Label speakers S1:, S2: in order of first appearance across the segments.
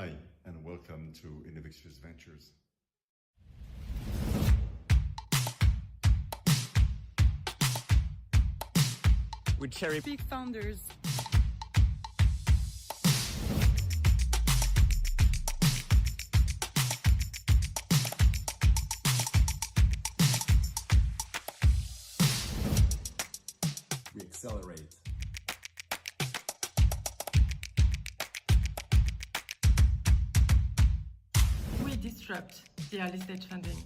S1: Hi, and welcome to Inovexus Ventures.
S2: With cherry
S3: big founders.
S2: we accelerate.
S3: We disrupt the early stage funding.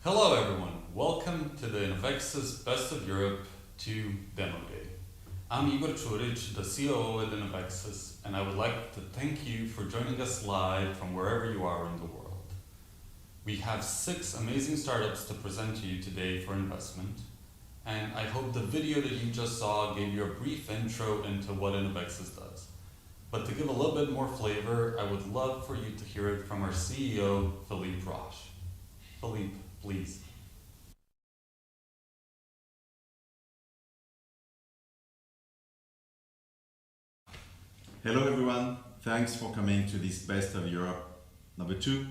S4: Hello everyone, welcome to the Inovexus Best of Europe 2 Demo Day. I'm Igor Čurić, the COO at Inovexus, and I would like to thank you for joining us live from wherever you are in the world. We have 6 amazing startups to present to you today for investment, and I hope the video that you just saw gave you a brief intro into what Inovexus does. But to give a little bit more flavor, I would love for you to hear it from our CEO, Philippe Roche. Philippe, please.
S1: Hello everyone, thanks for coming to this Best of Europe number 2.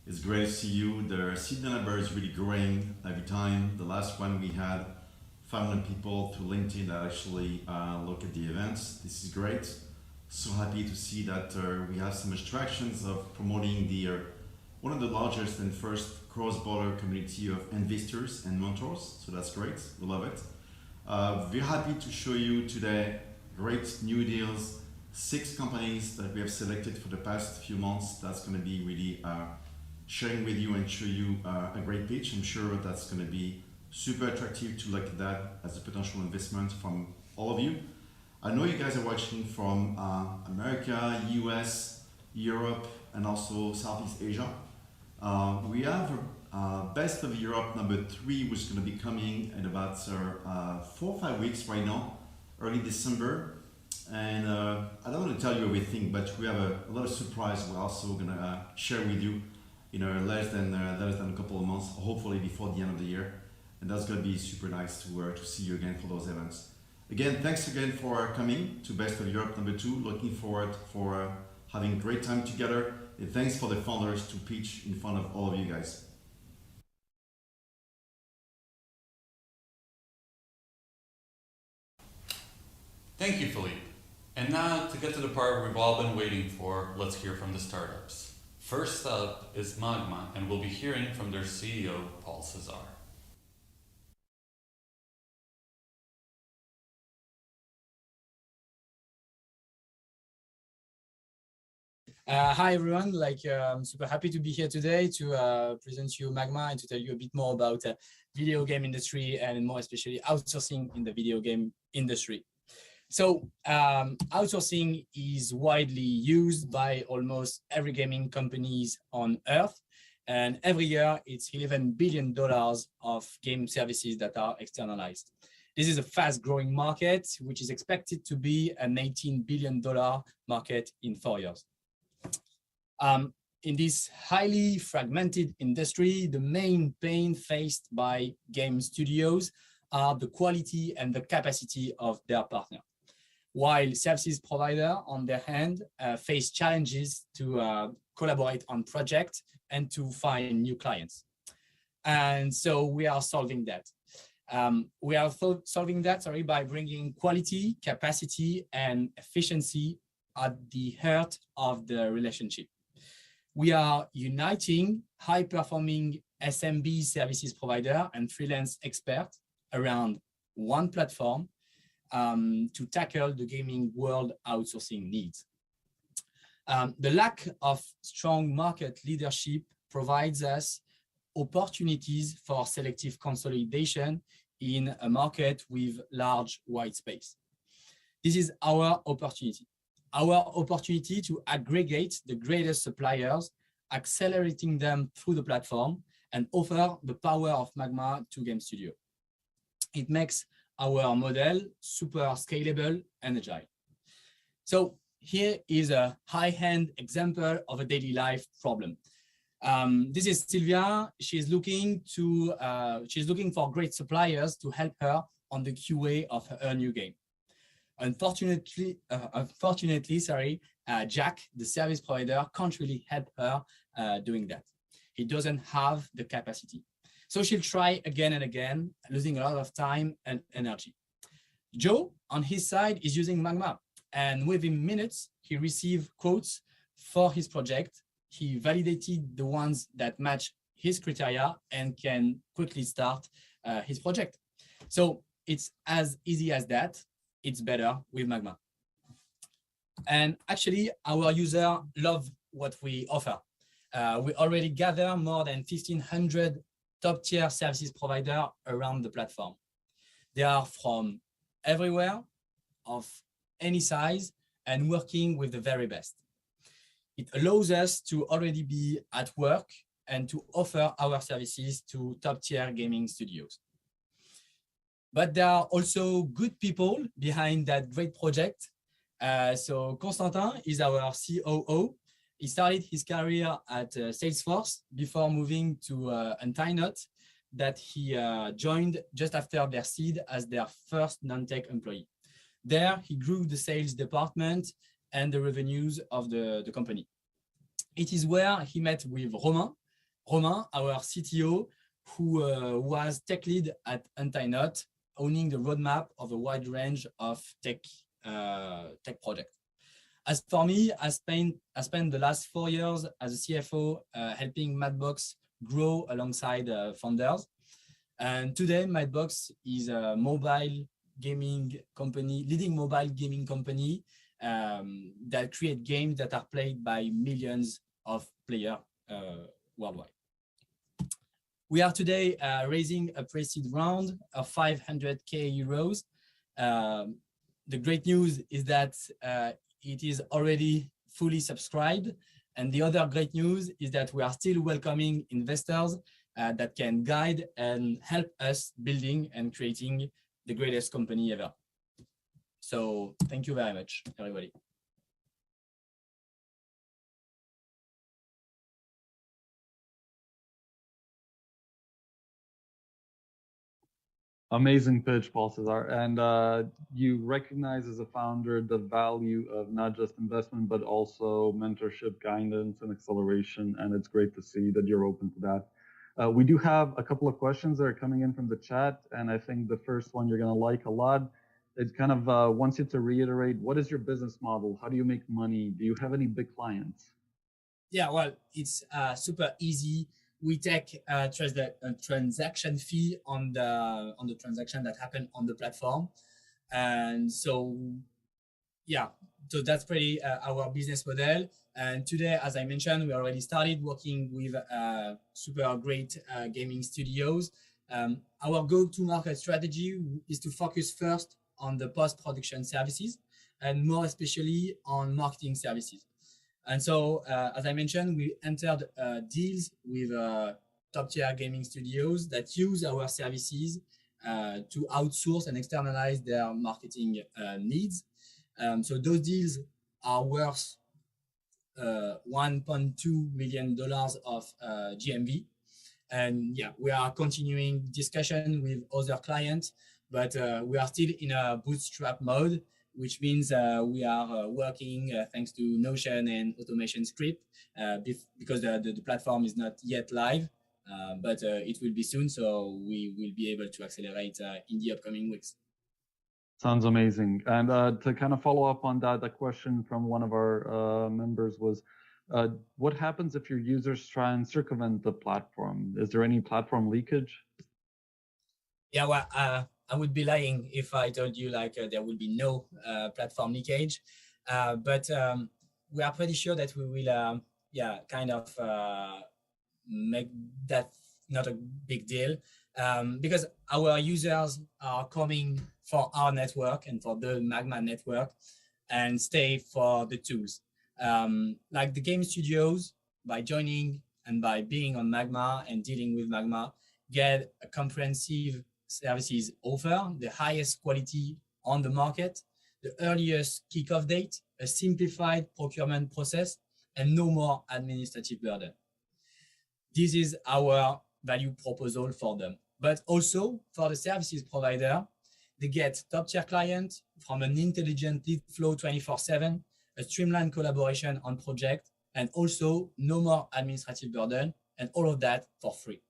S1: It's great to see you. The seed number is really growing every time. The last one we had 500 people through LinkedIn that actually look at the events. This is great. So happy to see that we have so much traction of promoting the one of the largest and first cross-border community of investors and mentors. So that's great, we love it. We're happy to show you today great new deals, 6 companies that we have selected for the past few months. That's going to be really sharing with you and show you a great pitch. I'm sure that's going to be super attractive to look at that as a potential investment from all of you. I know you guys are watching from America, US, Europe, and also Southeast Asia. We have Best of Europe number 3, which is going to be coming in about 4 or 5 weeks right now, early December. And I don't want to tell you everything, but we have a lot of surprise we're also going to share with you in less than a couple of months, hopefully before the end of the year. And that's going to be super nice to see you again for those events. Again, thanks again for coming to Best of Europe number 2. Looking forward for having a great time together. And thanks for the founders to pitch in front of all of you guys.
S4: Thank you, Philippe. And now, to get to the part we've all been waiting for, let's hear from the startups. First up is Magma, and we'll be hearing from their CEO, Paul Cesar.
S5: Hi everyone, I'm super happy to be here today to present you Magma and to tell you a bit more about video game industry and more especially outsourcing in the video game industry. So outsourcing is widely used by almost every gaming companies on earth, and every year it's $11 billion of game services that are externalized. This is a fast-growing market, which is expected to be an $18 billion market in 4 years. In this highly fragmented industry, the main pain faced by game studios are the quality and the capacity of their partner, while services providers, on their hand, face challenges to collaborate on projects and to find new clients. And so we are solving that. We are solving that by bringing quality, capacity, and efficiency at the heart of the relationship. We are uniting high-performing SMB services provider and freelance experts around one platform to tackle the gaming world outsourcing needs. The lack of strong market leadership provides us opportunities for selective consolidation in a market with large white space. This is our opportunity. Our opportunity to aggregate the greatest suppliers, accelerating them through the platform, and offer the power of Magma to game studio. It makes our model super scalable and agile. So here is a high-end example of a daily life problem. This is Sylvia. She's looking for great suppliers to help her on the QA of her new game. Unfortunately, Jack, the service provider, can't really help her doing that. He doesn't have the capacity. So she'll try again and again, losing a lot of time and energy. Joe, on his side, is using Magma, and within minutes, he received quotes for his project. He validated the ones that match his criteria and can quickly start his project. So it's as easy as that. It's better with Magma. And actually, our users love what we offer. We already gather more than 1,500 top-tier services providers around the platform. They are from everywhere, of any size, and working with the very best. It allows us to already be at work and to offer our services to top-tier gaming studios. But there are also good people behind that great project. So Constantin is our COO. He started his career at Salesforce before moving to Antinot, that he joined just after their seed as their first non-tech employee. There, he grew the sales department and the revenues of the company. It is where he met with Romain, our CTO, who was tech lead at Antinot, owning the roadmap of a wide range of tech projects. As for me, I spent the last 4 years as a CFO helping Madbox grow alongside founders. And today, Madbox is a mobile gaming company, leading mobile gaming company that create games that are played by millions of players worldwide. We are today raising a pre-seed round of 500K euros. The great news is that it is already fully subscribed. And the other great news is that we are still welcoming investors that can guide and help us building and creating the greatest company ever. So thank you very much, everybody.
S6: Amazing pitch, Paul Cesar. And you recognize as a founder the value of not just investment, but also mentorship, guidance, and acceleration. And it's great to see that you're open to that. We do have a couple of questions that are coming in from the chat. And I think the first one you're going to like a lot. It kind of wants you to reiterate, what is your business model? How do you make money? Do you have any big clients?
S5: Yeah, well, it's super easy. We take a transaction fee on the transaction that happen on the platform, and so yeah, so that's pretty our business model. And today, as I mentioned, we already started working with super great gaming studios. Our go-to-market strategy is to focus first on the post-production services, and more especially on marketing services. And so, as I mentioned, we entered deals with top-tier gaming studios that use our services to outsource and externalize their marketing needs. So those deals are worth $1.2 million of GMV. And yeah, we are continuing discussion with other clients, but we are still in a bootstrap mode, which means we are working thanks to Notion and automation script because the platform is not yet live, but it will be soon. So we will be able to accelerate in the upcoming weeks.
S6: Sounds amazing. And to kind of follow up on that, the question from one of our members was, what happens if your users try and circumvent the platform? Is there any platform leakage?
S5: Yeah, well, I would be lying if I told you like there will be no platform leakage, but we are pretty sure that we will, kind of make that not a big deal because our users are coming for our network and for the Magma network and stay for the tools. Like the game studios, by joining and by being on Magma and dealing with Magma, get a comprehensive services offer, the highest quality on the market, the earliest kickoff date, a simplified procurement process, and no more administrative burden. This is our value proposal for them. But also for the services provider, they get top-tier client from an intelligent lead flow 24/7, a streamlined collaboration on project, and also no more administrative burden, and all of that for free.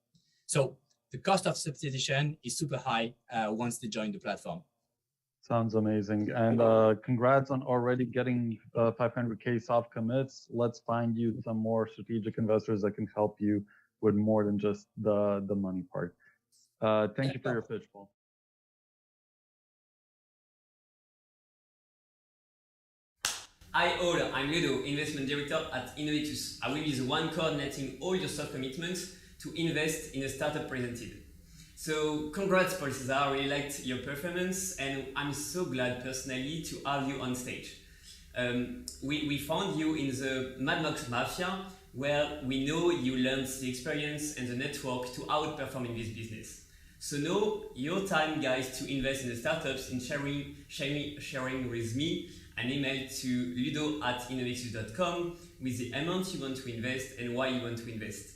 S5: So the cost of substitution is super high once they join the platform.
S6: Sounds amazing. And congrats on already getting 500K soft commits. Let's find you some more strategic investors that can help you with more than just the money part. Thank you for your pitch, Paul.
S7: Hi all, I'm Ludo, Investment Director at Inovexus. I will be the one coordinating all your soft commitments to invest in a startup presented. So congrats Paul Cesar, I really liked your performance and I'm so glad personally to have you on stage. We found you in the Mad Max Mafia, where we know you learned the experience and the network to outperform in this business. So now, your time guys to invest in the startups in sharing with me an email to ludo@inovexus.com with the amount you want to invest and why you want to invest.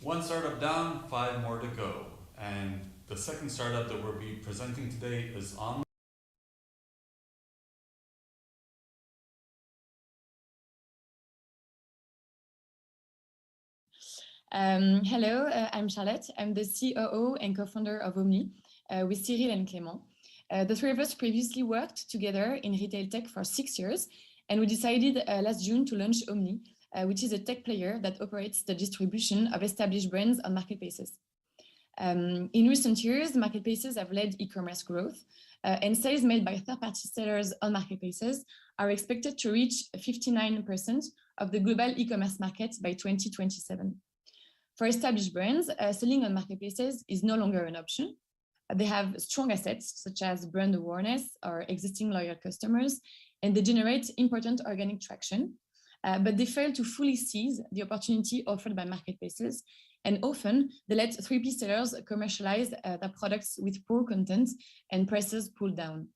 S4: One startup down, 5 more to go. And the second startup that we'll be presenting today is on.
S8: Hello, I'm Charlotte. I'm the COO and co-founder of Omni with Cyril and Clément. The three of us previously worked together in retail tech for 6 years, and we decided last June to launch Omni, which is a tech player that operates the distribution of established brands on marketplaces. In recent years, marketplaces have led e-commerce growth, and sales made by third-party sellers on marketplaces are expected to reach 59% of the global e-commerce market by 2027. For established brands, selling on marketplaces is no longer an option. They have strong assets, such as brand awareness or existing loyal customers, and they generate important organic traction, but they fail to fully seize the opportunity offered by marketplaces, and often they let 3P sellers commercialize their products with poor content and prices pulled down.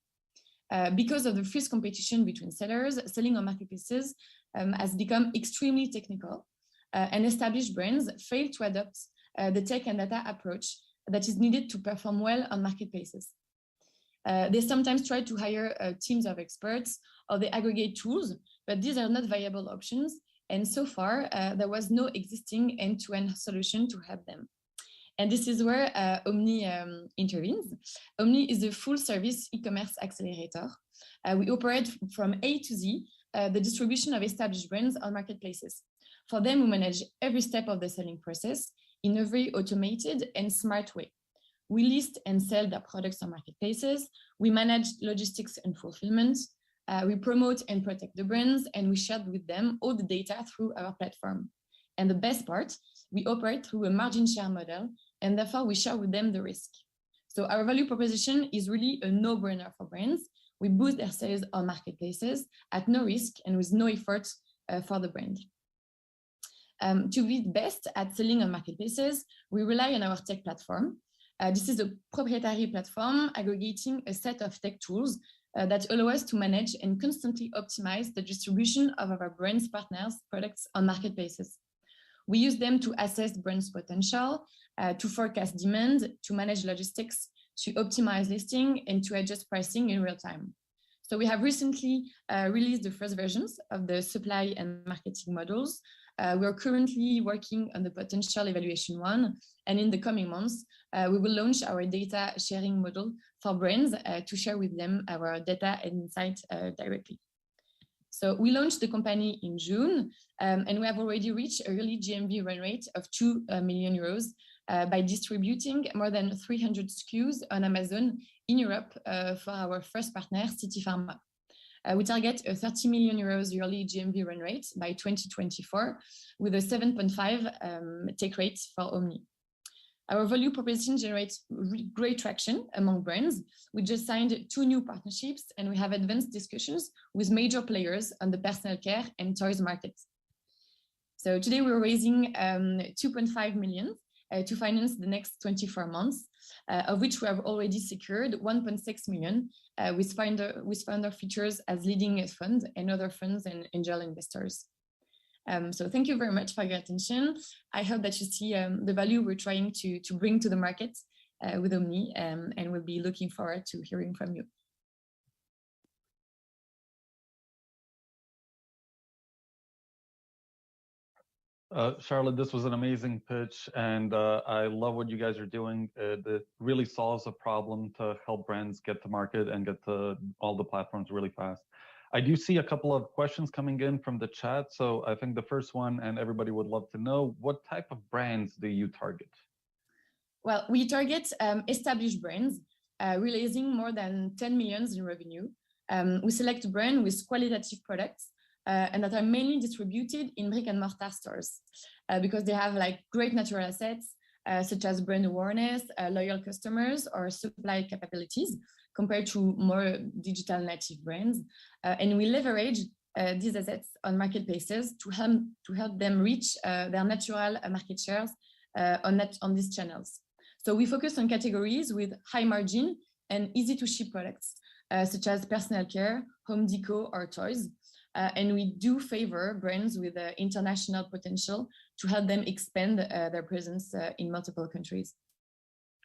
S8: Because of the fierce competition between sellers, selling on marketplaces has become extremely technical, and established brands fail to adopt the tech and data approach that is needed to perform well on marketplaces. They sometimes try to hire teams of experts or they aggregate tools, but these are not viable options. And so far, there was no existing end-to-end solution to help them. And this is where Omni intervenes. Omni is a full-service e-commerce accelerator. We operate from A to Z, the distribution of established brands on marketplaces. For them, we manage every step of the selling process in a very automated and smart way. We list and sell their products on marketplaces. We manage logistics and fulfillment. We promote and protect the brands, and we share with them all the data through our platform. And the best part, we operate through a margin share model, and therefore we share with them the risk. So our value proposition is really a no-brainer for brands. We boost their sales on marketplaces at no risk and with no effort for the brand. To be best at selling on marketplaces, we rely on our tech platform. This is a proprietary platform aggregating a set of tech tools that allow us to manage and constantly optimize the distribution of our brands' partners' products on marketplaces. We use them to assess brands' potential, to forecast demand, to manage logistics, to optimize listing, and to adjust pricing in real time. So we have recently released the first versions of the supply and marketing models. We're currently working on the potential evaluation one, and in the coming months, we will launch our data sharing model for brands to share with them our data and insight directly. So we launched the company in June, and we have already reached a yearly GMV run rate of 2 million euros by distributing more than 300 SKUs on Amazon in Europe for our first partner, City Pharma. We target a 30 million euros yearly GMV run rate by 2024 with a 7.5 take rate for Omni. Our value proposition generates great traction among brands. We just signed 2 new partnerships, and we have advanced discussions with major players on the personal care and toys markets. So today we're raising 2.5 million to finance the next 24 months, of which we have already secured 1.6 million with founder features as leading funds and other funds and angel investors. So thank you very much for your attention. I hope that you see the value we're trying to bring to the market with Omni, and we'll be looking forward to hearing from you.
S6: Charlotte, this was an amazing pitch, and I love what you guys are doing. It really solves a problem to help brands get to market and get to all the platforms really fast. I do see a couple of questions coming in from the chat. So I think the first one, and everybody would love to know, what type of brands do you target?
S8: Well, we target established brands, realizing more than 10 million in revenue. We select a brand with qualitative products and that are mainly distributed in brick and mortar stores because they have like great natural assets, such as brand awareness, loyal customers, or supply capabilities compared to more digital native brands. And we leverage these assets on marketplaces to help them reach their natural market shares on these channels. So we focus on categories with high margin and easy to ship products, such as personal care, home deco, or toys. And we do favor brands with international potential to help them expand their presence in multiple countries.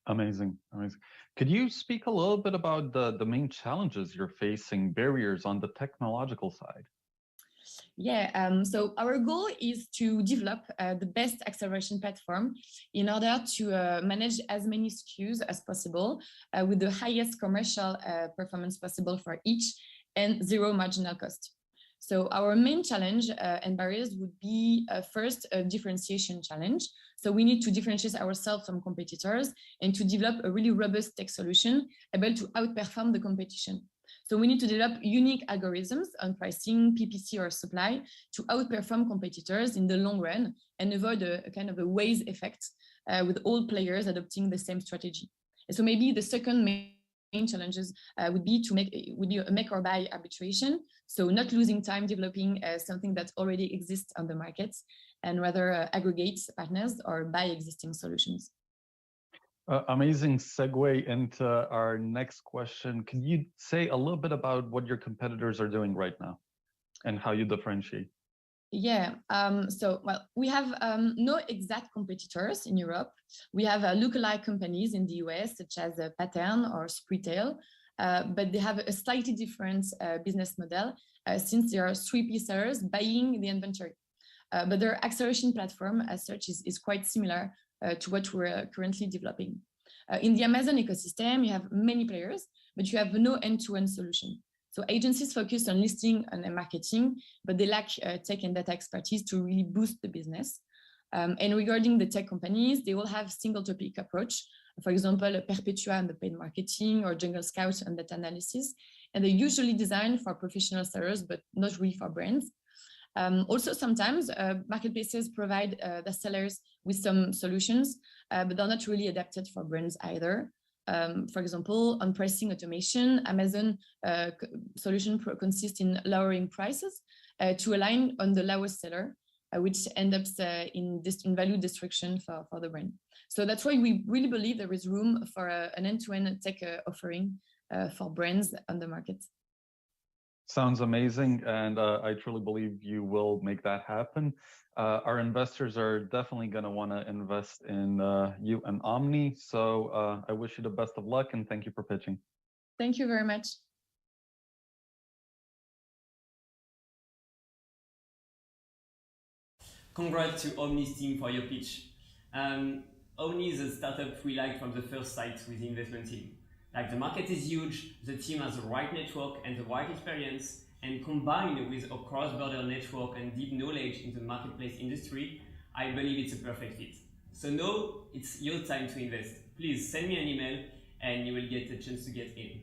S6: Amazing, amazing. Could you speak a little bit about the main challenges you're facing, barriers on the technological side?
S8: Yeah, so our goal is to develop the best acceleration platform in order to manage as many SKUs as possible with the highest commercial performance possible for each and zero marginal cost. So our main challenge and barriers would be first a differentiation challenge. So we need to differentiate ourselves from competitors and to develop a really robust tech solution able to outperform the competition. So we need to develop unique algorithms on pricing, PPC, or supply to outperform competitors in the long run and avoid a kind of a waves effect with all players adopting the same strategy. And so maybe the second main challenges would be a make or buy arbitration. So not losing time developing something that already exists on the market and rather aggregate partners or buy existing solutions.
S6: Amazing segue into our next question. Can you say a little bit about what your competitors are doing right now and how you differentiate?
S8: Yeah, well, we have no exact competitors in Europe. We have lookalike companies in the US, such as Pattern or Spreetail, but they have a slightly different business model since they are 3P sellers buying the inventory. But their acceleration platform as such is quite similar to what we're currently developing. In the Amazon ecosystem, you have many players, but you have no end-to-end solution. So agencies focus on listing and marketing, but they lack tech and data expertise to really boost the business. And regarding the tech companies, they will have single topic approach. For example, Perpetua and the paid marketing or Jungle Scout and data analysis. And they usually design for professional sellers, but not really for brands. Also, sometimes marketplaces provide the sellers with some solutions, but they're not really adapted for brands either. For example, on pricing automation, Amazon solution consists in lowering prices to align on the lowest seller, which ends up in value destruction for the brand. So that's why we really believe there is room for an end-to-end tech offering for brands on the market.
S6: Sounds amazing, and I truly believe you will make that happen. Our investors are definitely going to want to invest in you and Omni, so I wish you the best of luck and thank you for pitching.
S8: Thank you very much.
S7: Congrats to Omni's team for your pitch. Omni is a startup we like from the first sight with the investment team. Like, the market is huge, the team has the right network and the right experience, and combined with a cross-border network and deep knowledge in the marketplace industry, I believe it's a perfect fit. So now it's your time to invest. Please send me an email and you will get a chance to get in.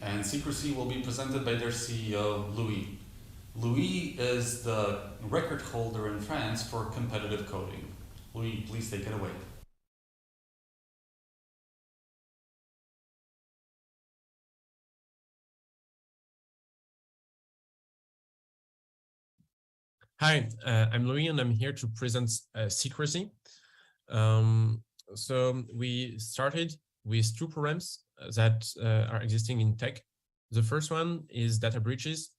S4: And Secrecy will be presented by their CEO, Louis. Louis is the record holder in France for competitive coding. Louis, please take it away.
S9: Hi, I'm Louis and I'm here to present secrecy. So we started with two programs that are existing in tech. The first one is data breaches,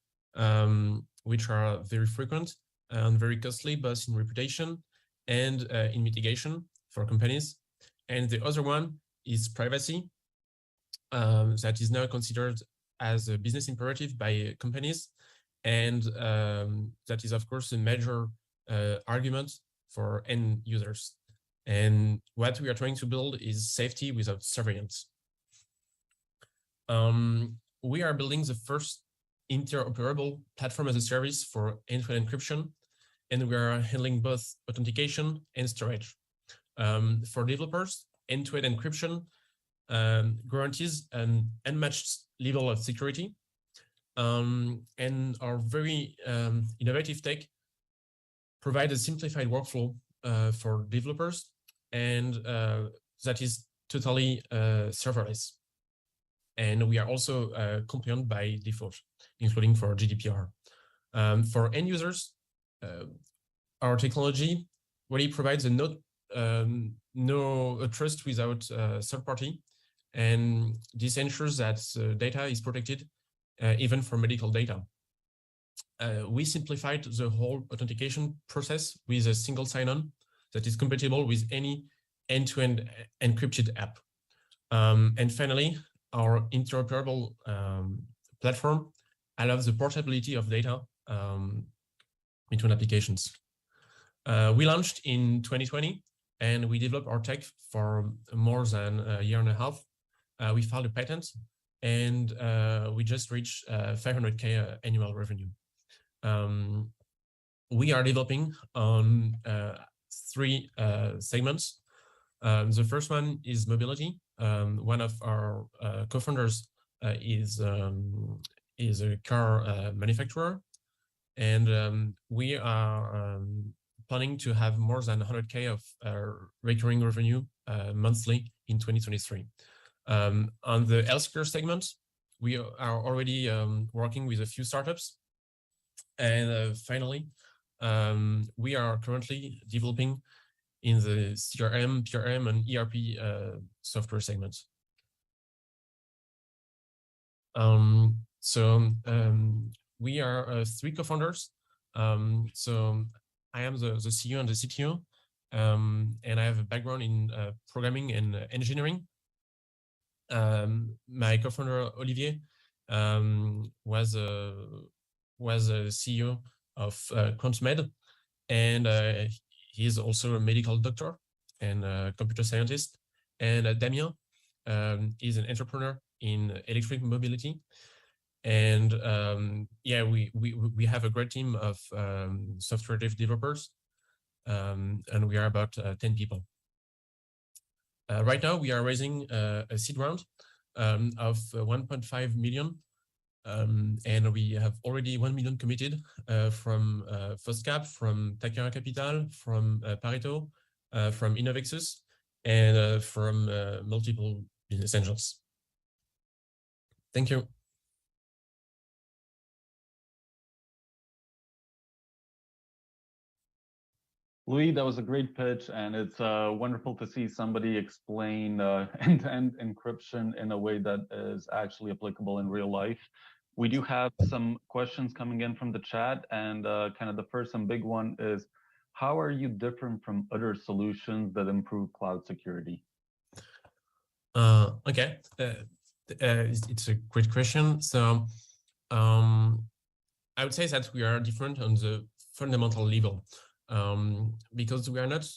S9: which are very frequent and very costly, both in reputation and in mitigation for companies. And the other one is privacy, that is now considered as a business imperative by companies. And that is, of course, a major argument for end users. And what we are trying to build is safety without surveillance. We are building the first interoperable platform as a service for end-to-end encryption, and we are handling both authentication and storage. For developers, end-to-end encryption guarantees an unmatched level of security. And our very innovative tech provides a simplified workflow for developers, and that is totally serverless. And we are also compliant by default, including for GDPR. For end users, our technology really provides a trust without third party, and this ensures that data is protected even for medical data. We simplified the whole authentication process with a single sign-on that is compatible with any end-to-end encrypted app. And finally, our interoperable platform allows the portability of data between applications. We launched in 2020, and we developed our tech for more than a year and a half. We filed a patent, and we just reached 500K annual revenue. We are developing on three segments. The first one is mobility. One of our co-founders is a car manufacturer, and we are planning to have more than 100K of recurring revenue monthly in 2023. On the healthcare segment, we are already working with a few startups. And finally, we are currently developing in the CRM, PRM, and ERP software segments. We are three co-founders. So I am the CEO and the CTO, and I have a background in programming and engineering. My co-founder Olivier was a CEO of QuantMed, and he is also a medical doctor and a computer scientist. And Damien is an entrepreneur in electric mobility. And yeah, we have a great team of software developers, and we are about 10 people. Right now, we are raising a seed round of 1.5 million, and we have already 1 million committed from FostCap, from Takara Capital, from Pareto, from Inovexus, and from multiple business angels. Thank you.
S6: Louis, that was a great pitch, and it's wonderful to see somebody explain end-to-end encryption in a way that is actually applicable in real life. We do have some questions coming in from the chat, and kind of the first and big one is, how are you different from other solutions that improve cloud security?
S9: Okay, it's a great question. So I would say that we are different on the fundamental level. Because we are not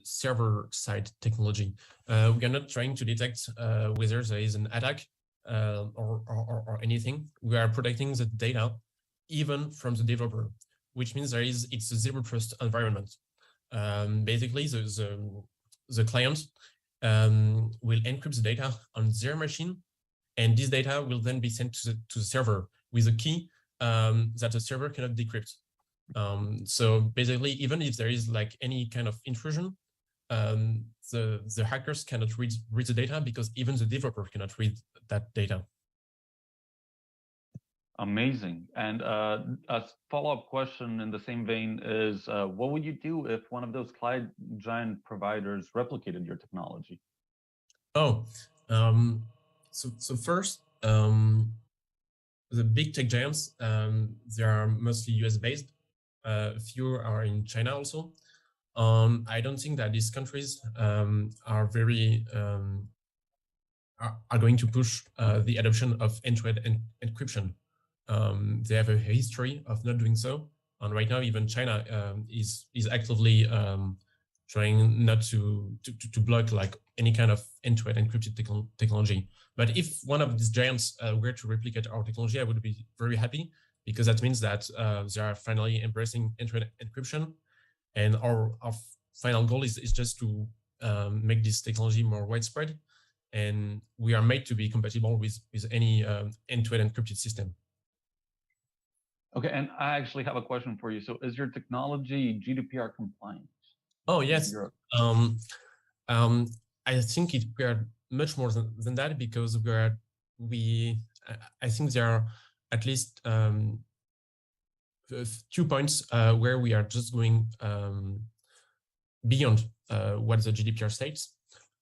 S9: server-side technology. We are not trying to detect whether there is an attack or anything. We are protecting the data even from the developer, which means it's a zero trust environment. Basically, the client will encrypt the data on their machine, and this data will then be sent to the server with a key that a server cannot decrypt. So basically, even if there is like any kind of intrusion, the hackers cannot read the data because even the developer cannot read that data.
S6: Amazing. And a follow-up question in the same vein is, what would you do if one of those cloud giant providers replicated your technology?
S9: Oh, so first, the big tech giants, they are mostly US based. A few are in China also. I don't think that these countries are very are going to push the adoption of end-to-end encryption. They have a history of not doing so, and right now even China is actively trying not to block like any kind of end-to-end encrypted technology. But if one of these giants were to replicate our technology, I would be very happy, because that means that they are finally embracing end-to-end encryption, and our final goal is just to make this technology more widespread, and we are made to be compatible with any end-to-end encrypted system.
S6: Okay, and I actually have a question for you. So is your technology GDPR compliant?
S9: Oh, yes. I think we are much more than that, because I think there are at least 2 points where we are just going beyond what the GDPR states.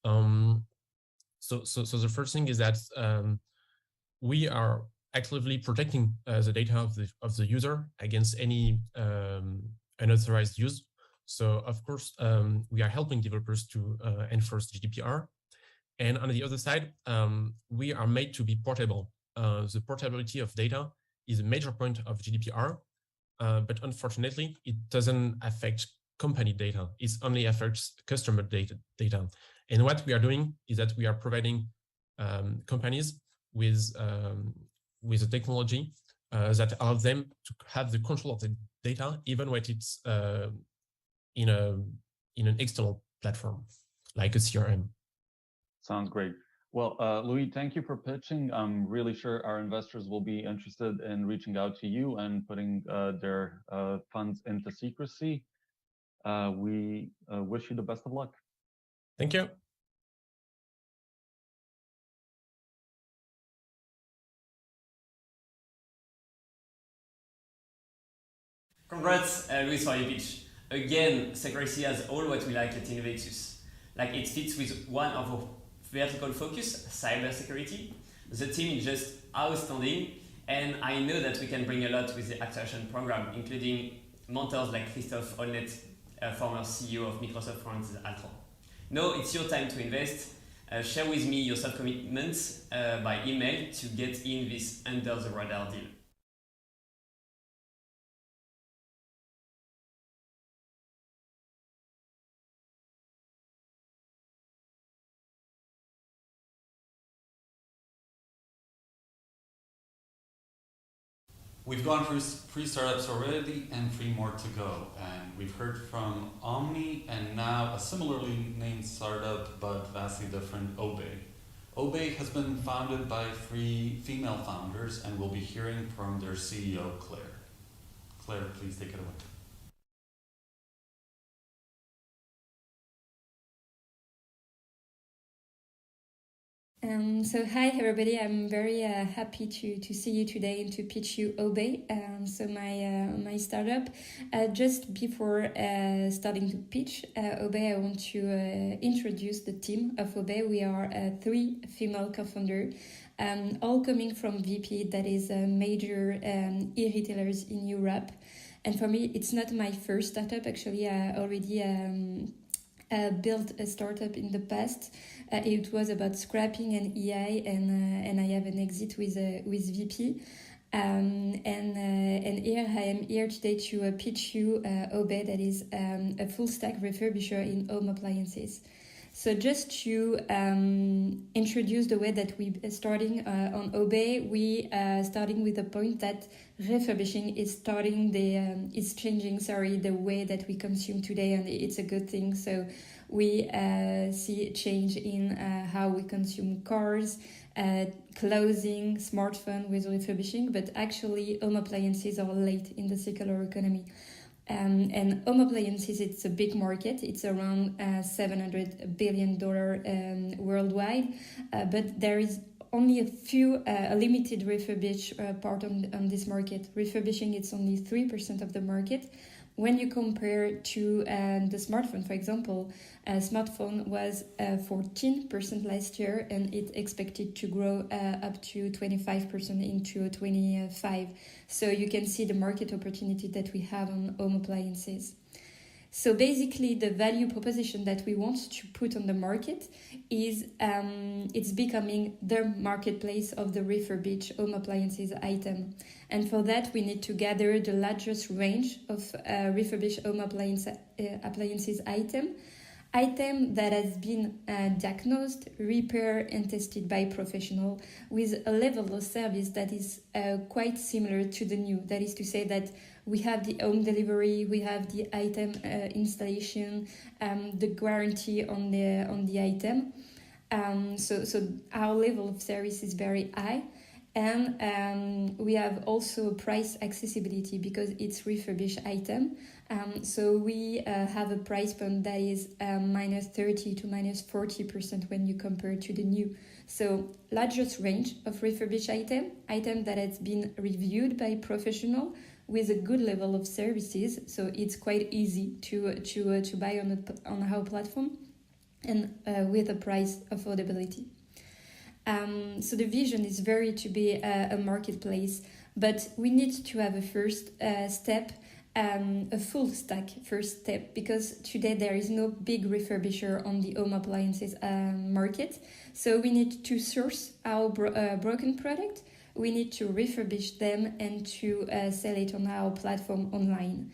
S9: So the first thing is that we are actively protecting the data of the user against any unauthorized use. So of course, we are helping developers to enforce GDPR. And on the other side, we are made to be portable. The portability of data is a major point of GDPR, but unfortunately, it doesn't affect company data. It only affects customer data. And what we are doing is that we are providing companies with a technology that allows them to have the control of the data, even when it's in an external platform, like a CRM.
S6: Sounds great. Well, Louis, thank you for pitching. I'm really sure our investors will be interested in reaching out to you and putting their funds into secrecy. We wish you the best of luck.
S9: Thank you.
S7: Congrats, Luis, for your pitch. Again, secrecy has all what we like at Inovexus. Like, it fits with one of our vertical focus, cybersecurity. The team is just outstanding, and I know that we can bring a lot with the acceleration program, including mentors like Christophe Olnet, former CEO of Microsoft France Altran. Now it's your time to invest. Share with me your soft commitments by email to get in this under the radar deal.
S4: We've gone through 3 startups already and 3 more to go. And we've heard from Omni and now a similarly named startup but vastly different, Obey. Obey has been founded by 3 female founders, and we'll be hearing from their CEO, Claire. Claire, please take it away.
S10: So hi everybody, I'm very happy to see you today and to pitch you Obey. So my startup. Just before starting to pitch Obey, I want to introduce the team of Obey. We are 3 female co-founders, all coming from VP, that is major e-retailers in Europe. And for me, it's not my first startup. Actually, I already built a startup in the past. It was about scrapping an EI, and I have an exit with VP. And here I am here today to pitch you Obey, that is a full stack refurbisher in home appliances. So just to introduce the way that we starting on Obey, we starting with the point that refurbishing is changing the way that we consume today, and it's a good thing. So we see a change in how we consume cars, clothing, smartphone with refurbishing, but actually home appliances are late in the circular economy. And home appliances, it's a big market. It's around $700 billion worldwide, but there is only a limited refurbish part on this market. Refurbishing, it's only 3% of the market. When you compare to the smartphone, for example, a smartphone was 14% last year, and it's expected to grow up to 25% into 25. So you can see the market opportunity that we have on home appliances. So basically, the value proposition that we want to put on the market is it's becoming the marketplace of the refurbished home appliances item. And for that, we need to gather the largest range of refurbished home appliances item that has been diagnosed, repaired, and tested by professional with a level of service that is quite similar to the new. That is to say that we have the home delivery, we have the item installation, the guarantee on the item. So our level of service is very high. And we have also price accessibility because it's refurbished item. So we have a price point that is minus 30 to minus 40% when you compare to the new. So largest range of refurbished item that has been reviewed by professional with a good level of services. So it's quite easy to buy on our platform, and with a price affordability. So the vision is very to be a marketplace, but we need to have a first step, a full stack first step, because today there is no big refurbisher on the home appliances market. So we need to source our broken product, we need to refurbish them and to sell it on our platform online.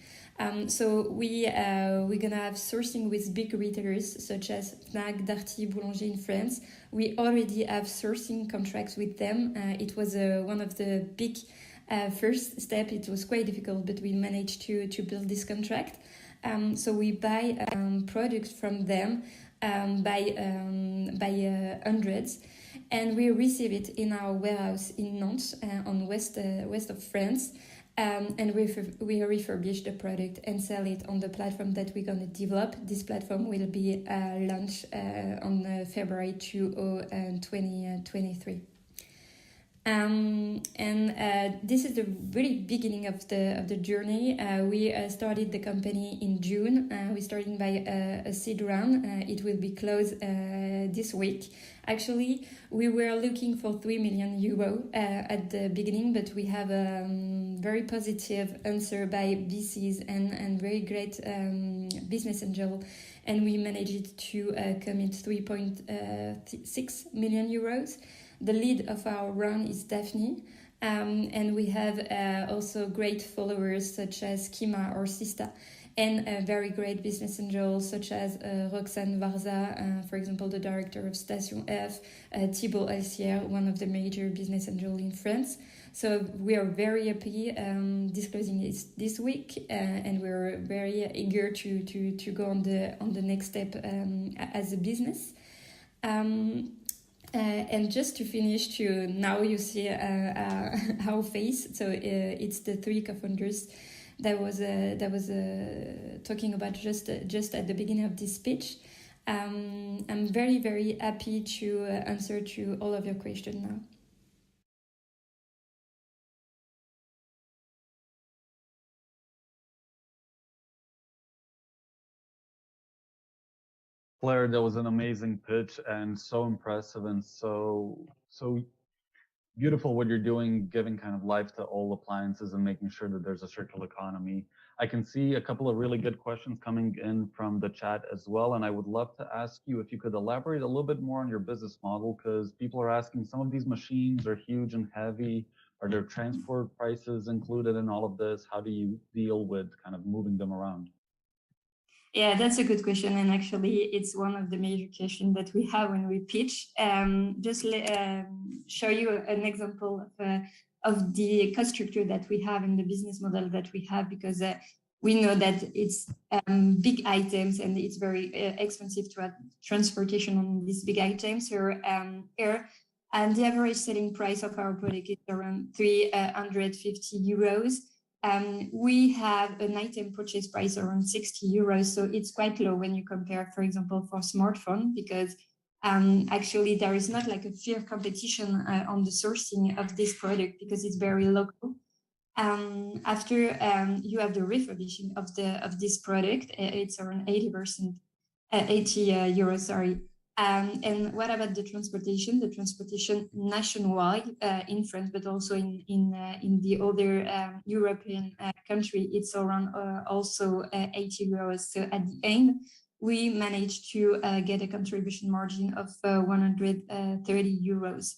S10: So we're gonna have sourcing with big retailers such as Fnac, Darty, Boulanger in France. We already have sourcing contracts with them. It was one of the big first step. It was quite difficult, but we managed to build this contract. So we buy products from them by hundreds, and we receive it in our warehouse in Nantes on west of France. And we refurbish the product and sell it on the platform that we're going to develop. This platform will be launched on February 2023. And this is the really beginning of the journey. We started the company in June. We started by a seed round. It will be closed this week. Actually, we were looking for 3 million euro at the beginning, but we have a very positive answer by VCs and very great business angel, and we managed to commit 3.6 million euros. The lead of our round is Daphne, and we have also great followers such as Kima or Sista, and very great business angels such as Roxane Varza, for example, the director of Station F, Thibault Alcière, one of the major business angels in France. So we are very happy disclosing this week, and we're very eager to go on the next step as a business. And just to finish, now you see our face. So it's the three co-founders that was talking about just at the beginning of this speech. I'm very, very happy to answer to all of your questions now.
S6: Claire, that was an amazing pitch and so impressive and so beautiful what you're doing, giving kind of life to all appliances and making sure that there's a circular economy. I can see a couple of really good questions coming in from the chat as well, and I would love to ask you if you could elaborate a little bit more on your business model, because people are asking, some of these machines are huge and heavy. Are there transport prices included in all of this? How do you deal with kind of moving them around?
S10: Yeah, that's a good question. And actually, it's one of the major questions that we have when we pitch. Just show you an example of the cost structure that we have in the business model that we have, because we know that it's big items and it's very expensive to add transportation on these big items. So here, and the average selling price of our product is around 350 euros. We have an item purchase price around 60 euros. So it's quite low when you compare, for example, for smartphone, because actually there is not like a fair competition on the sourcing of this product because it's very local. After you have the refurbishing of this product, it's around 80%, 80 euros, sorry. And what about the transportation? The transportation nationwide in France, but also in the other European country, it's around also 80 euros. So at the end, we managed to get a contribution margin of 130 euros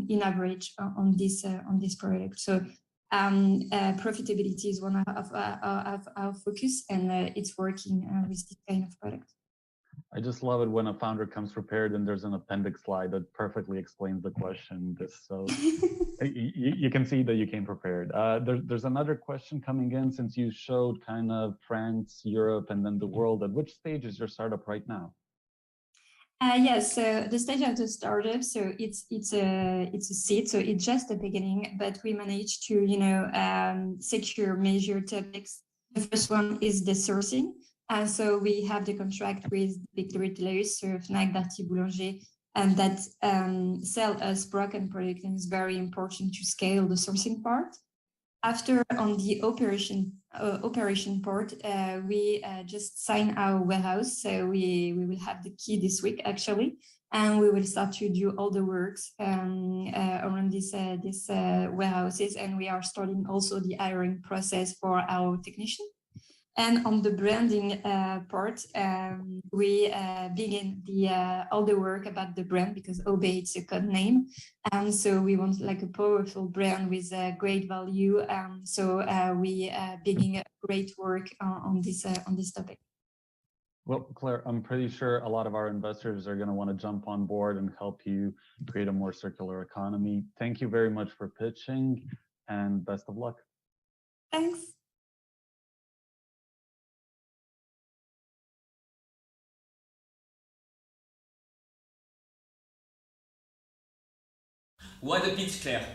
S10: in average on this product. So profitability is one of our focus, and it's working with this kind of product.
S6: I just love it when a founder comes prepared and there's an appendix slide that perfectly explains the question. So you can see that you came prepared. There's another question coming in, since you showed kind of France, Europe, and then the world. At which stage is your startup right now?
S10: Yes, so the stage of the startup, so it's a seed, so it's just the beginning, but we managed to secure major topics. The first one is the sourcing. So we have the contract with big retailers, so Fnac, Darty, Boulanger, and that sell us broken product, and it's very important to scale the sourcing part. After, on the operation part, we just sign our warehouse. So we will have the key this week, actually, and we will start to do all the works around these warehouses. And we are starting also the hiring process for our technician. And on the branding part, we begin all the work about the brand, because Obey, it's a code name. And so we want like a powerful brand with great value. So we begin great work on this topic.
S6: Well, Claire, I'm pretty sure a lot of our investors are going to want to jump on board and help you create a more circular economy. Thank you very much for pitching, and best of luck.
S10: Thanks.
S7: What a pitch, Claire.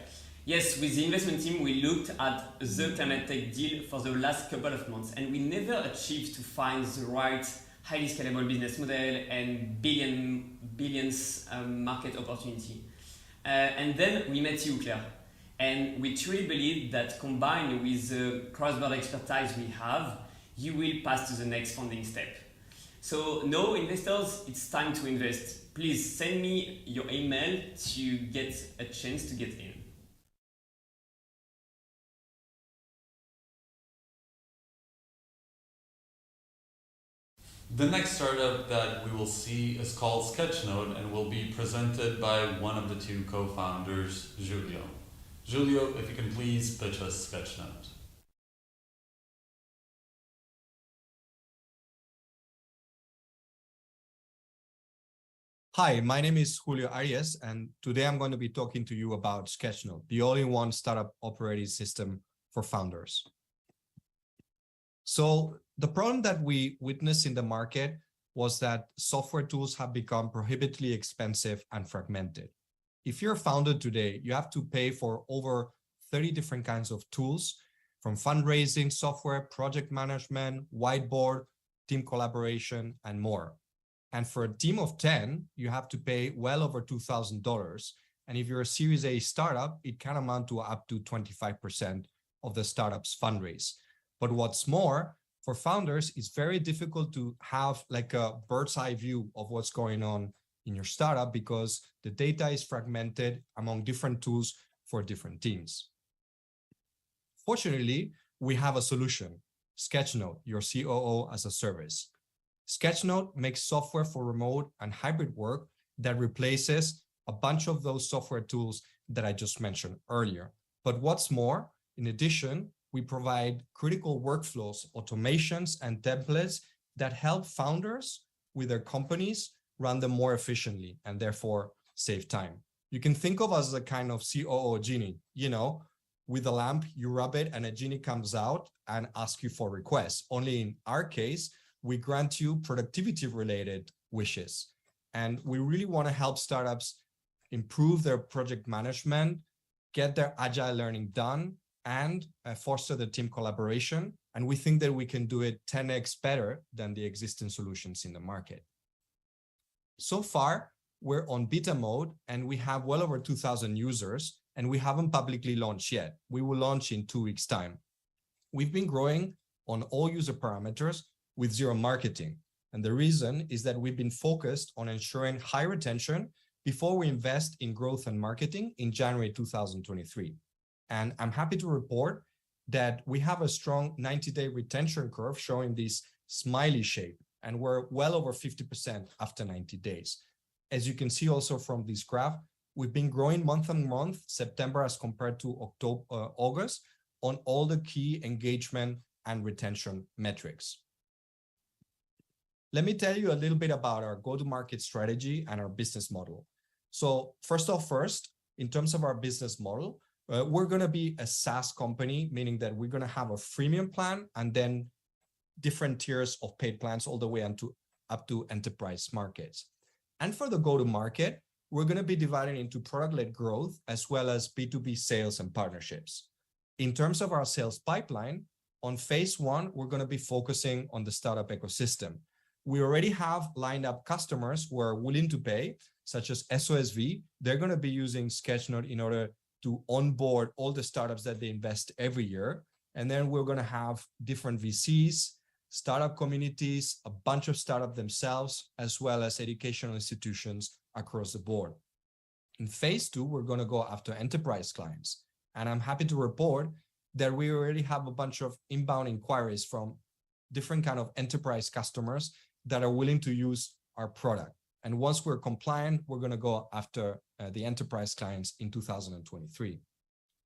S7: Yes, with the investment team, we looked at the climate tech deal for the last couple of months, and we never achieved to find the right highly scalable business model and billions market opportunity. And then we met you, Claire, and we truly believe that combined with the cross-border expertise we have, you will pass to the next funding step. So now, investors, it's time to invest. Please send me your email to get a chance to get in.
S4: The next startup that we will see is called Sketchnote and will be presented by one of the two co-founders, Julio. Julio, if you can please pitch us Sketchnote.
S11: Hi, my name is Julio Arias, and today I'm going to be talking to you about Sketchnote, the all-in-one startup operating system for founders. So the problem that we witnessed in the market was that software tools have become prohibitively expensive and fragmented. If you're a founder today, you have to pay for over 30 different kinds of tools, from fundraising software, project management, whiteboard, team collaboration, and more. And for a team of 10, you have to pay well over $2,000. And if you're a Series A startup, it can amount to up to 25% of the startup's fundraise. But what's more, for founders, it's very difficult to have like a bird's eye view of what's going on in your startup, because the data is fragmented among different tools for different teams. Fortunately, we have a solution, Sketchnote, your COO as a service. Sketchnote makes software for remote and hybrid work that replaces a bunch of those software tools that I just mentioned earlier. But what's more, in addition, we provide critical workflows, automations, and templates that help founders with their companies run them more efficiently and therefore save time. You can think of us as a kind of COO genie, you know, with a lamp, you rub it and a genie comes out and asks you for requests. Only in our case, we grant you productivity related wishes. And we really want to help startups improve their project management, get their agile learning done, and foster the team collaboration. And we think that we can do it 10x better than the existing solutions in the market. So far, we're on beta mode and we have well over 2,000 users and we haven't publicly launched yet. We will launch in 2 weeks' time. We've been growing on all user parameters with zero marketing. And the reason is that we've been focused on ensuring high retention before we invest in growth and marketing in January 2023. And I'm happy to report that we have a strong 90-day retention curve showing this smiley shape, and we're well over 50% after 90 days. As you can see also from this graph, we've been growing month on month, September as compared to August, on all the key engagement and retention metrics. Let me tell you a little bit about our go-to-market strategy and our business model. So first, in terms of our business model, we're going to be a SaaS company, meaning that we're going to have a freemium plan and then different tiers of paid plans all the way up to enterprise markets. And for the go-to-market, we're going to be dividing into product-led growth as well as B2B sales and partnerships. In terms of our sales pipeline, on phase 1, we're going to be focusing on the startup ecosystem. We already have lined up customers who are willing to pay, such as SOSV. They're going to be using Sketchnote in order to onboard all the startups that they invest every year. And then we're going to have different VCs, startup communities, a bunch of startups themselves, as well as educational institutions across the board. In phase 2, we're going to go after enterprise clients. And I'm happy to report that we already have a bunch of inbound inquiries from different kind of enterprise customers that are willing to use our product. And once we're compliant, we're going to go after the enterprise clients in 2023.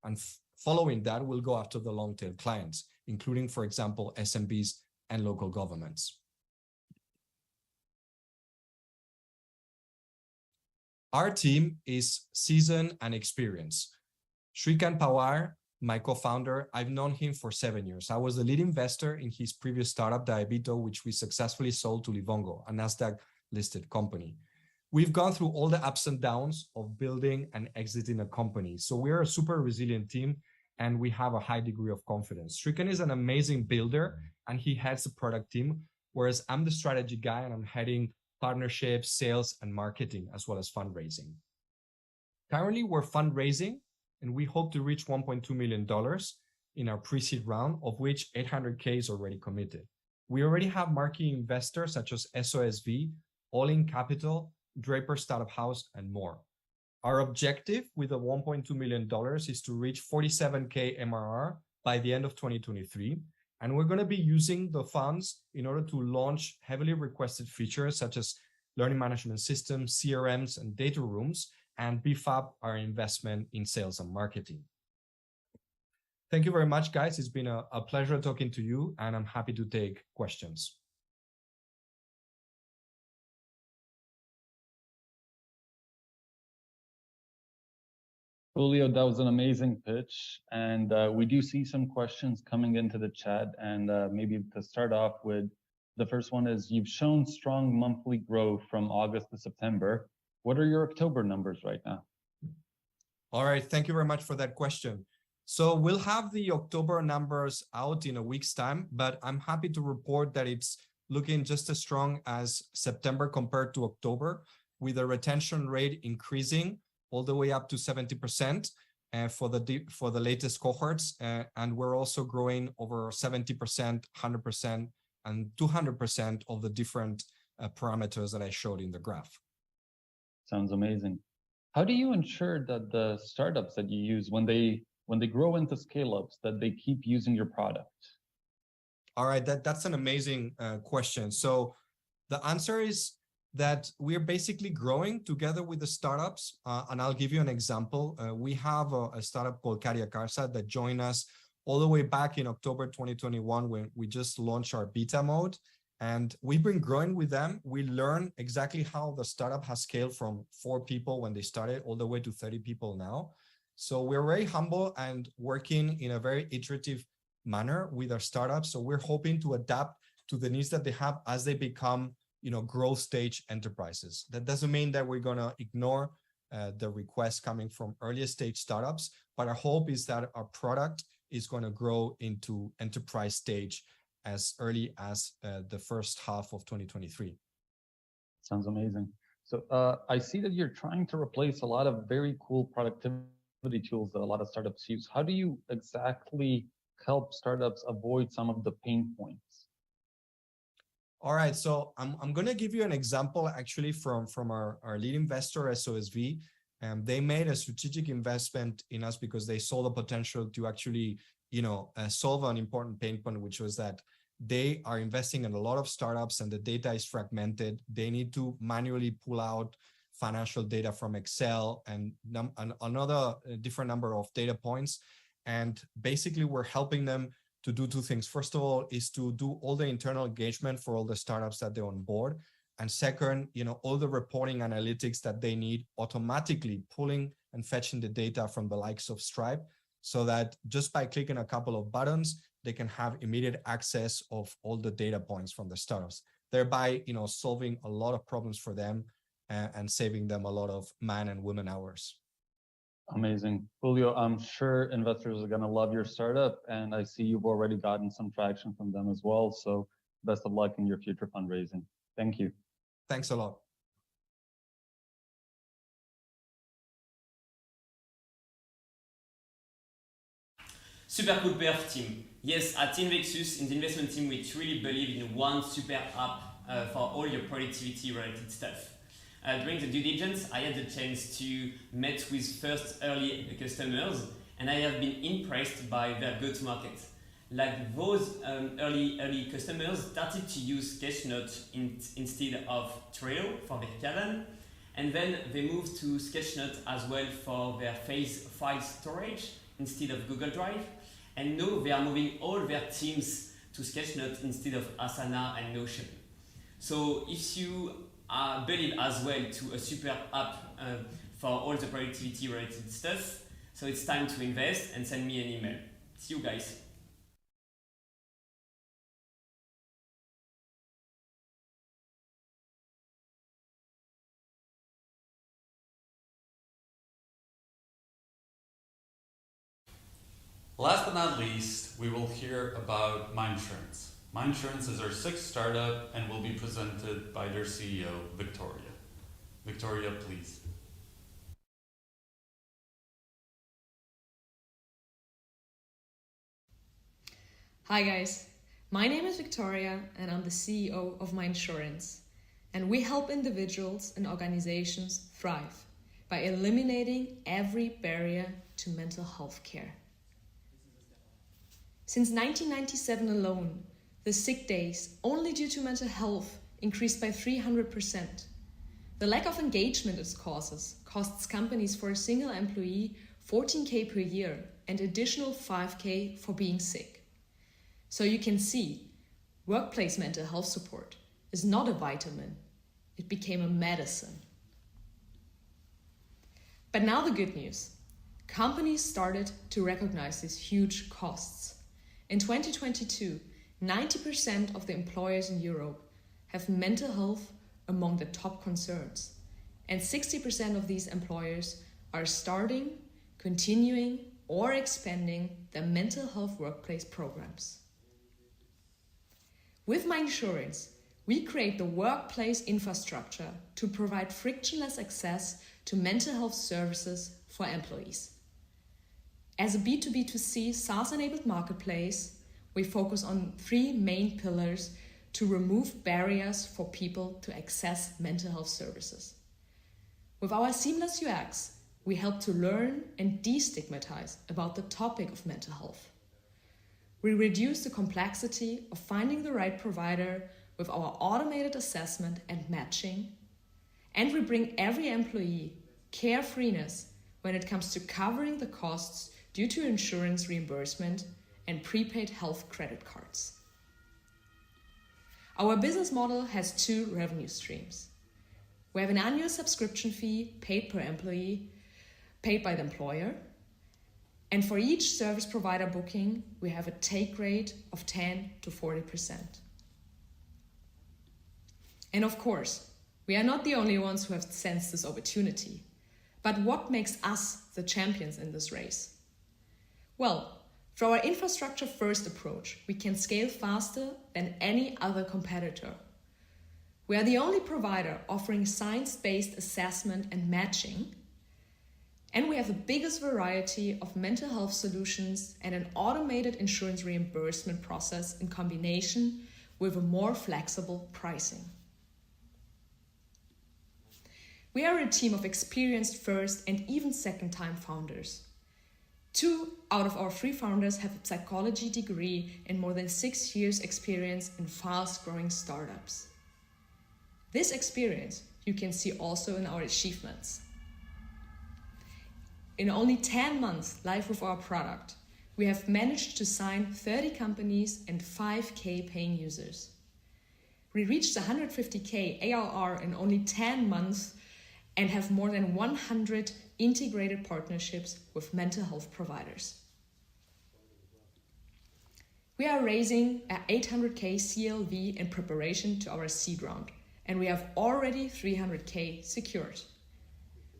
S11: And following that, we'll go after the long tail clients, including, for example, SMBs and local governments. Our team is seasoned and experienced. Shrikant Pawar, my co-founder, I've known him for 7 years. I was the lead investor in his previous startup, Diabito, which we successfully sold to Livongo, a NASDAQ-listed company. We've gone through all the ups and downs of building and exiting a company. So we're a super resilient team and we have a high degree of confidence. Shrikant is an amazing builder and he heads the product team, whereas I'm the strategy guy and I'm heading partnerships, sales, and marketing, as well as fundraising. Currently, we're fundraising and we hope to reach $1.2 million in our pre-seed round, of which 800K is already committed. We already have marquee investors such as SOSV, All In Capital, Draper Startup House, and more. Our objective with the $1.2 million is to reach 47K MRR by the end of 2023. And we're going to be using the funds in order to launch heavily requested features such as learning management systems, CRMs, and data rooms, and beef up our investment in sales and marketing. Thank you very much, guys. It's been a pleasure talking to you, and I'm happy to take questions.
S6: Julio, that was an amazing pitch. And we do see some questions coming into the chat. And maybe to start off with, the first one is, you've shown strong monthly growth from August to September. What are your October numbers right now?
S11: All right, thank you very much for that question. So we'll have the October numbers out in a week's time, but I'm happy to report that it's looking just as strong as September compared to October, with a retention rate increasing all the way up to 70% for the latest cohorts. And we're also growing over 70%, 100%, and 200% of the different parameters that I showed in the graph.
S6: Sounds amazing. How do you ensure that the startups that you use, when they grow into scale-ups, that they keep using your product?
S11: All right, that's an amazing question. So the answer is that we're basically growing together with the startups. And I'll give you an example. We have a startup called Karyakarsa that joined us all the way back in October 2021 when we just launched our beta mode. And we've been growing with them. We learn exactly how the startup has scaled from 4 people when they started all the way to 30 people now. So we're very humble and working in a very iterative manner with our startups. So we're hoping to adapt to the needs that they have as they become, growth stage enterprises. That doesn't mean that we're going to ignore the requests coming from earlier stage startups, but our hope is that our product is going to grow into enterprise stage as early as the first half of 2023.
S6: Sounds amazing. So I see that you're trying to replace a lot of very cool productivity tools that a lot of startups use. How do you exactly help startups avoid some of the pain points?
S11: All right, so I'm going to give you an example actually from our lead investor, SOSV. They made a strategic investment in us because they saw the potential to actually, solve an important pain point, which was that they are investing in a lot of startups and the data is fragmented. They need to manually pull out financial data from Excel and another different number of data points. And basically we're helping them to do 2 things. First of all, is to do all the internal engagement for all the startups that they're on board. And second, all the reporting analytics that they need, automatically pulling and fetching the data from the likes of Stripe, so that just by clicking a couple of buttons, they can have immediate access of all the data points from the startups, thereby, solving a lot of problems for them and saving them a lot of man and women hours.
S6: Amazing. Julio, I'm sure investors are going to love your startup, and I see you've already gotten some traction from them as well. So best of luck in your future fundraising. Thank you.
S11: Thanks a lot.
S7: Super cool perf team. Yes, at Inovexus, in the investment team, we truly believe in one super app for all your productivity related stuff. During the due diligence, I had the chance to meet with first early customers, and I have been impressed by their go-to-market. Like those early customers started to use Sketchnote instead of Trello for their calendar, and then they moved to Sketchnote as well for their file storage instead of Google Drive, and now they are moving all their teams to Sketchnote instead of Asana and Notion. So if you believe as well to a super app for all the productivity related stuff, so it's time to invest and send me an email. See you guys.
S4: Last but not least, we will hear about MindSurance. MindSurance is our 6th startup and will be presented by their CEO, Victoria. Victoria, please.
S12: Hi guys, my name is Victoria and I'm the CEO of MindSurance. And we help individuals and organizations thrive by eliminating every barrier to mental health care. Since 1997 alone, the sick days only due to mental health increased by 300%. The lack of engagement it causes costs companies for a single employee 14K per year and additional 5K for being sick. So you can see, workplace mental health support is not a vitamin, it became a medicine. But now the good news. Companies started to recognize these huge costs. In 2022, 90% of the employers in Europe have mental health among the top concerns. And 60% of these employers are starting, continuing, or expanding their mental health workplace programs. With MindSurance, we create the workplace infrastructure to provide frictionless access to mental health services for employees. As a B2B2C SaaS-enabled marketplace, we focus on 3 main pillars to remove barriers for people to access mental health services. With our seamless UX, we help to learn and destigmatize about the topic of mental health. We reduce the complexity of finding the right provider with our automated assessment and matching, and we bring every employee carefreeness when it comes to covering the costs due to insurance reimbursement and prepaid health credit cards. Our business model has two revenue streams. We have an annual subscription fee paid per employee, paid by the employer. And for each service provider booking, we have a take rate of 10 to 40%. And of course, we are not the only ones who have sensed this opportunity. But what makes us the champions in this race? Well, through our infrastructure-first approach, we can scale faster than any other competitor. We are the only provider offering science-based assessment and matching, and we have the biggest variety of mental health solutions and an automated insurance reimbursement process in combination with a more flexible pricing. We are a team of experienced first and even second-time founders. 2 out of our 3 founders have a psychology degree and more than 6 years experience in fast-growing startups. This experience you can see also in our achievements. In only 10 months live with our product, we have managed to sign 30 companies and 5K paying users. We reached 150K ARR in only 10 months and have more than 100 integrated partnerships with mental health providers. We are raising a 800K CLV in preparation to our seed round, and we have already 300K secured.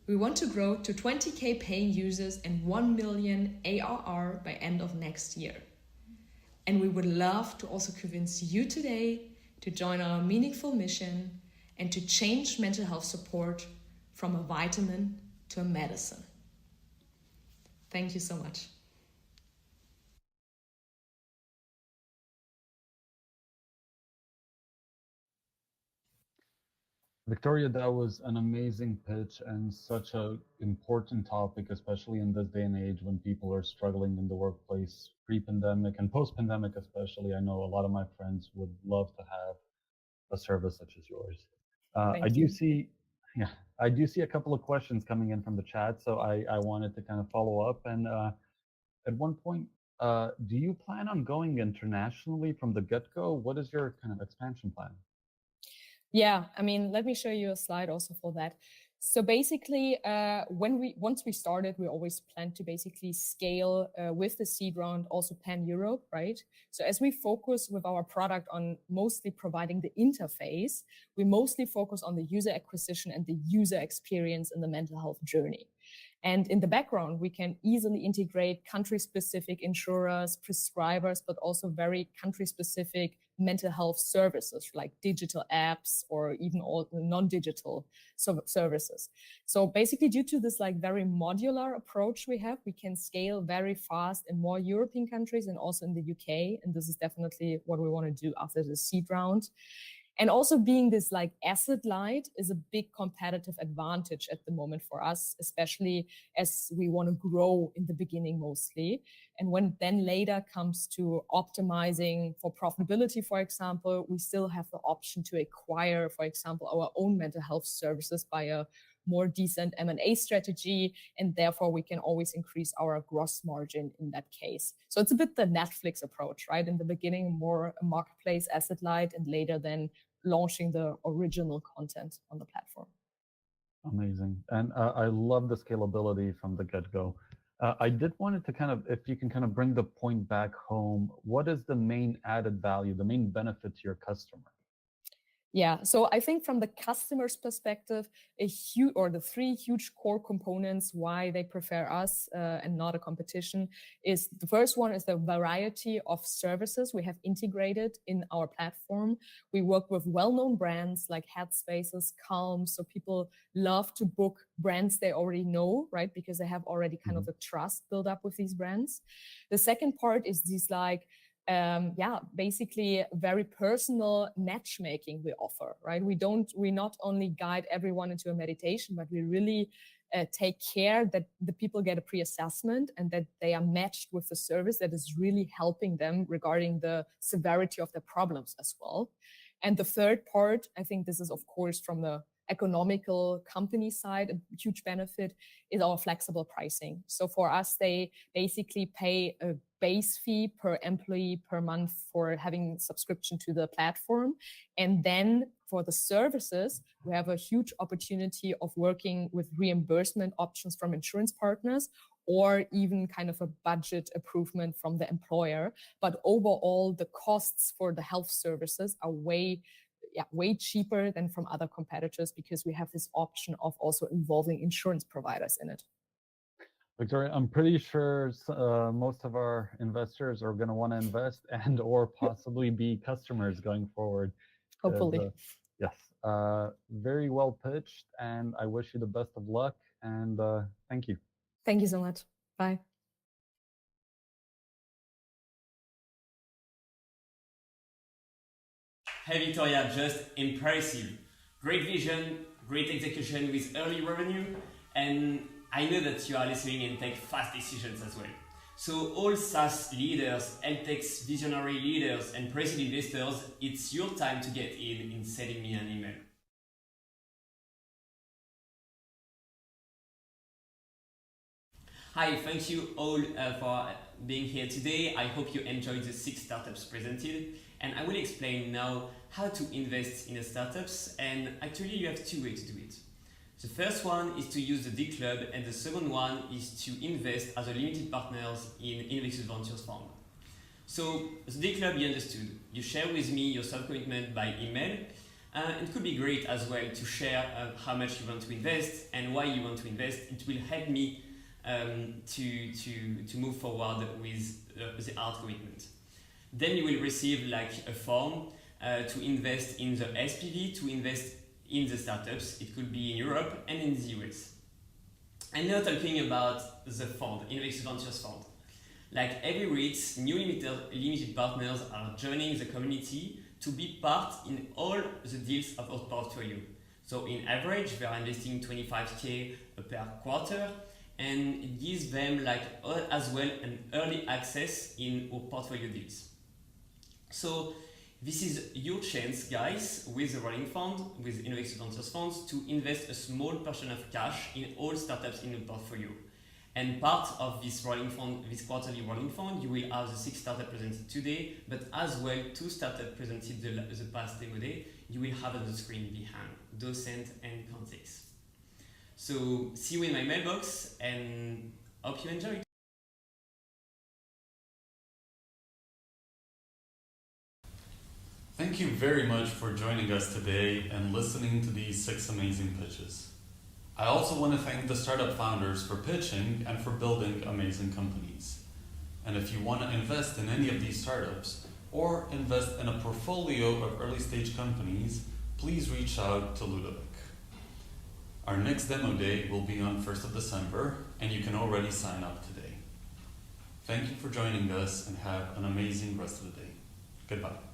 S12: We want to grow to 20K paying users and 1 million ARR by end of next year. And we would love to also convince you today to join our meaningful mission and to change mental health support from a vitamin to a medicine. Thank you so much.
S6: Victoria, that was an amazing pitch and such an important topic, especially in this day and age when people are struggling in the workplace pre-pandemic and post-pandemic especially. I know a lot of my friends would love to have a service such as yours. I do see a couple of questions coming in from the chat, so I wanted to kind of follow up. And at one point, do you plan on going internationally from the get-go? What is your kind of expansion plan?
S13: Yeah, I mean, let me show you a slide also for that. So basically, once we started, we always planned to basically scale with the seed round, also pan-Europe, right? So as we focus with our product on mostly providing the interface, we mostly focus on the user acquisition and the user experience in the mental health journey. And in the background, we can easily integrate country-specific insurers, prescribers, but also very country-specific mental health services like digital apps or even all the non-digital services. So basically, due to this like very modular approach we have, we can scale very fast in more European countries and also in the UK. And this is definitely what we want to do after the seed round. And also being this like asset light is a big competitive advantage at the moment for us, especially as we want to grow in the beginning mostly. And when then later comes to optimizing for profitability, for example, we still have the option to acquire, for example, our own mental health services by a more decent M&A strategy, and therefore we can always increase our gross margin in that case. So it's a bit the Netflix approach, right? In the beginning, more a marketplace asset light, and later then launching the original content on the platform.
S6: Amazing. And I love the scalability from the get-go. I did wanted to kind of, if you can kind of bring the point back home, what is the main added value, the main benefit to your customer?
S13: Yeah, so I think from the customer's perspective, the 3 huge core components why they prefer us and not a competition is the first one is the variety of services we have integrated in our platform. We work with well-known brands like Headspaces, Calm, so people love to book brands they already know, right? Because they have already kind of a trust built up with these brands. The second part is these like basically very personal matchmaking we offer, right? We not only guide everyone into a meditation, but we really take care that the people get a pre-assessment and that they are matched with the service that is really helping them regarding the severity of their problems as well. And the third part, I think this is of course from the economical company side, a huge benefit is our flexible pricing. So for us, they basically pay a base fee per employee per month for having subscription to the platform. And then for the services, we have a huge opportunity of working with reimbursement options from insurance partners, or even kind of a budget improvement from the employer. But overall, the costs for the health services are way cheaper than from other competitors, because we have this option of also involving insurance providers in it.
S6: Victoria, I'm pretty sure most of our investors are going to want to invest and or possibly be customers going forward.
S13: Hopefully.
S6: Yes, very well pitched, and I wish you the best of luck, and thank you.
S13: Thank you so much. Bye.
S7: Hey Victoria, just impressive. Great vision, great execution with early revenue, and I know that you are listening and take fast decisions as well. So all SaaS leaders, LTech's visionary leaders and pre-seed investors, it's your time to get in sending me an email. Hi, thank you all for being here today. I hope you enjoyed the 6 startups presented, and I will explain now how to invest in the startups, and actually you have 2 ways to do it. The first one is to use the D Club, and the second one is to invest as a limited partners in Inovexus Ventures Fund. So the D Club, you understood. You share with me your sub-commitment by email. It could be great as well to share how much you want to invest and why you want to invest. It will help me to move forward with the hard commitment. Then you will receive like a form to invest in the SPV, to invest in the startups. It could be in Europe and in the US. I'm now talking about the fund, Inovexus Ventures Fund. Like every week, new limited partners are joining the community to be part in all the deals of our portfolio. So in average, they are investing 25K per quarter, and it gives them like as well an early access in our portfolio deals. So this is your chance, guys, with the rolling fund, with Inovexus Ventures Funds, to invest a small portion of cash in all startups in the portfolio. And part of this rolling fund, this quarterly rolling fund, you will have the 6 startups presented today, but as well 2 startups presented the past demo day. You will have on the screen behind, Docent and Context. So see you in my mailbox, and hope you enjoy it.
S4: Thank you very much for joining us today and listening to these 6 amazing pitches. I also want to thank the startup founders for pitching and for building amazing companies. And if you want to invest in any of these startups or invest in a portfolio of early stage companies, please reach out to Ludovic. Our next demo day will be on 1st of December, and you can already sign up today. Thank you for joining us, and have an amazing rest of the day. Goodbye.